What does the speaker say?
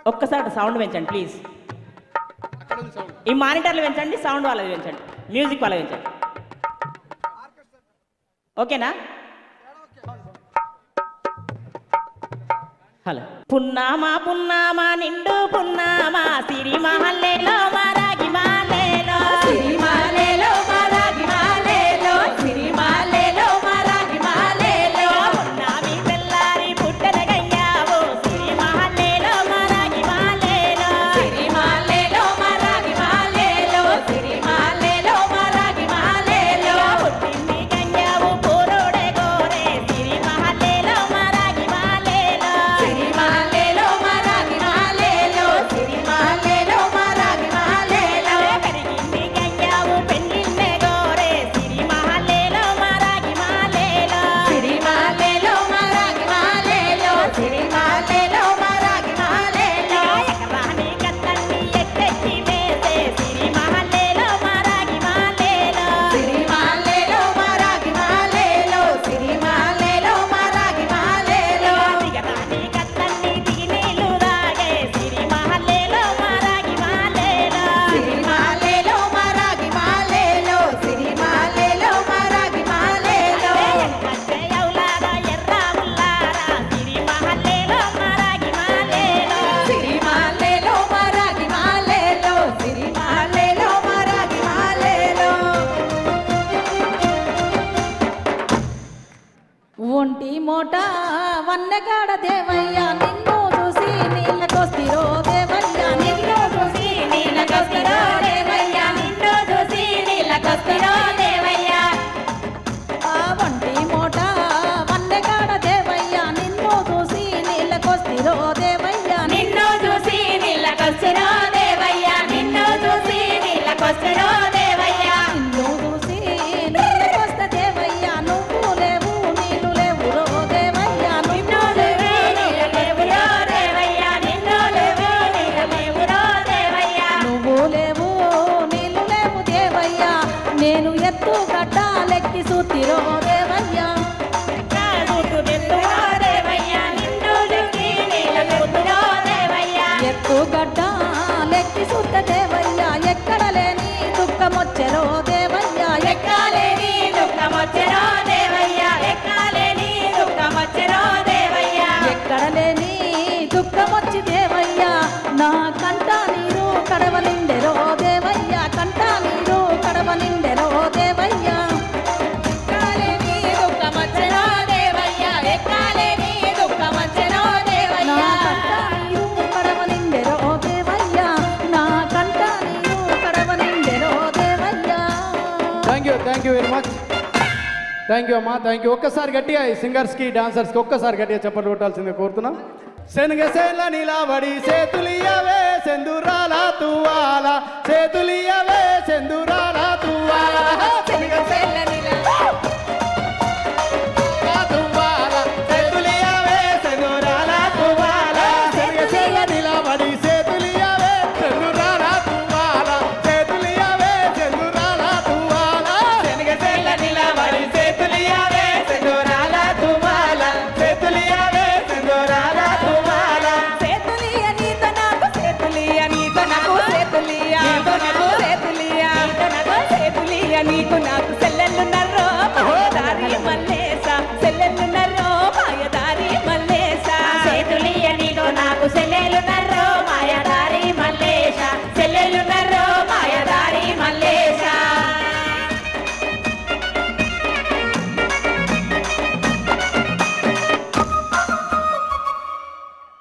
ఒక్కసారి సౌండ్ పెంచండి ప్లీజ్. ఈ మానిటర్లు పెంచండి, సౌండ్ వాళ్ళది పెంచండి, మ్యూజిక్ వాళ్ళది పెంచండి. ఓకేనా? హలో. పున్నామా పున్నామా నిండు పున్నామా సిరి మహల్లేలో మరాగి మాలేలో సిరి మాలేలో మరాగి మాలేలో సిరి మాలేలో మరాగి మాలేలో పున్నామి తెల్లారి పుట్టన గయ్యావో సిరి మహల్లేలో మరాగి మాలేలో సిరి మాలేలో మరాగి మాలేలో సిరి మాలేలో మరాగి మాలేలో పుట్టింది గయ్యావు పోరోడే గోరే సిరి మహల్లేలో మరాగి మాలేలో సిరి మాలేలో మరాగి మాలేలో సిరి మాలేలో మరాగి మాలేలో పెరిగింది గయ్యావు పెళ్ళిన్నే గోరే సిరి మహల్లేలో మరాగి మాలేలో సిరి మాలేలో మరాగి మాలేలో సిరి మాలేలో మరాగి మాలేలో ఎకరాని కత్తన్ని ఎక్కెక్కి వేసే సిరి మహల్లేలో మరాగి మాలేలో సిరి మాలేలో మరాగి మాలేలో సిరి మాలేలో మరాగి మాలేలో దిగరాని కత్తన్ని దిగి నీళ్ళు రాగే సిరి మహల్లేలో మరాగి మాలేలో సిరి మాలేలో మరాగి మాలేలో సిరి మాలేలో మరాగి మాలేలో ఎక్కచ్చే యౌలారా ఎర్రా ఉల్లారా సిరి మహల్లేలో మరాగి మాలేలో సిరి మాలేలో మరాగి మాలేలో సిరి మాలేలో మరాగి మాలేలో ఒంటి మోట వన్నెగాడ దేవయ్య నిన్ను చూసి నీళ్ళకొస్తిరో దేవయ్య నిన్ను చూసి నీళ్ళకొస్తిరో దేవయ్య నిన్ను చూసి నీళ్ళకొస్తిరో దేవయ్య ఆ ఒంటి మోట వన్నెగాడ దేవయ్య నిన్ను చూసి నీళ్ళకొస్తిరో దేవయ్య నిన్ను చూసి నీళ్ళకొస్తిరో దేవయ్య నిన్ను చూసి నీళ్ళకొస్తిరో దేవయ్య నిన్ను చూసి నీళ్ళకొస్త దేవయ్య నువ్వు లేవు నీళ్ళు లేవు రో దేవయ్య నిన్ను లేవు నీళ్ళలేవురో దేవయ్య నిన్ను లేవు నీళ్ళలేవురో దేవయ్య నువ్వు లేవు నీళ్ళు లేవు దేవయ్య నేను ఎత్తు గడ్డ లెక్కి సూతిరో దేవయ్య కాడుకు వెళ్తురో దేవయ్య నిన్ను చూసి నీళ్ళకొస్తిరో దేవయ్య ఎత్తు గడ్డ లెక్కి సూత దేవయ్య ఎక్కడ లేని దుఃఖమొచ్చెరో దేవయ్య ఎక్కాలేని దుఃఖమొచ్చెరో దేవయ్య ఎక్కాలేని దుఃఖమొచ్చెరో దేవయ్య ఎక్కడ లేని దుఃఖమొచ్చి దేవయ్య నా కంట నీరు కడవ నిండెరో దేవయ్య కంట నీరు కడవ నిండెరో దేవయ్య ఎక్కాలేని దుఃఖమొచ్చెరో దేవయ్య ఎక్కాలేని దుఃఖమొచ్చెరో నా దేవయ్య కంట నీరు కడవ నిండెరో దేవయ్య నా కంట నీరు కడవ నిండెరో దేవయ్య thank you very much. Thank you అమ్మా, థ్యాంక్ యూ. ఒక్కసారి గట్టిగా ఈ సింగర్స్కి డాన్సర్స్కి ఒక్కసారి గట్టిగా చప్పట్లు కొట్టాల్సిందే కోరుతున్నాం. శనగసేల నిలబడి సేతులియవే సెందురాల తువాల సేతులియవే సెందురాల తువాల శనగసేల నిలబడి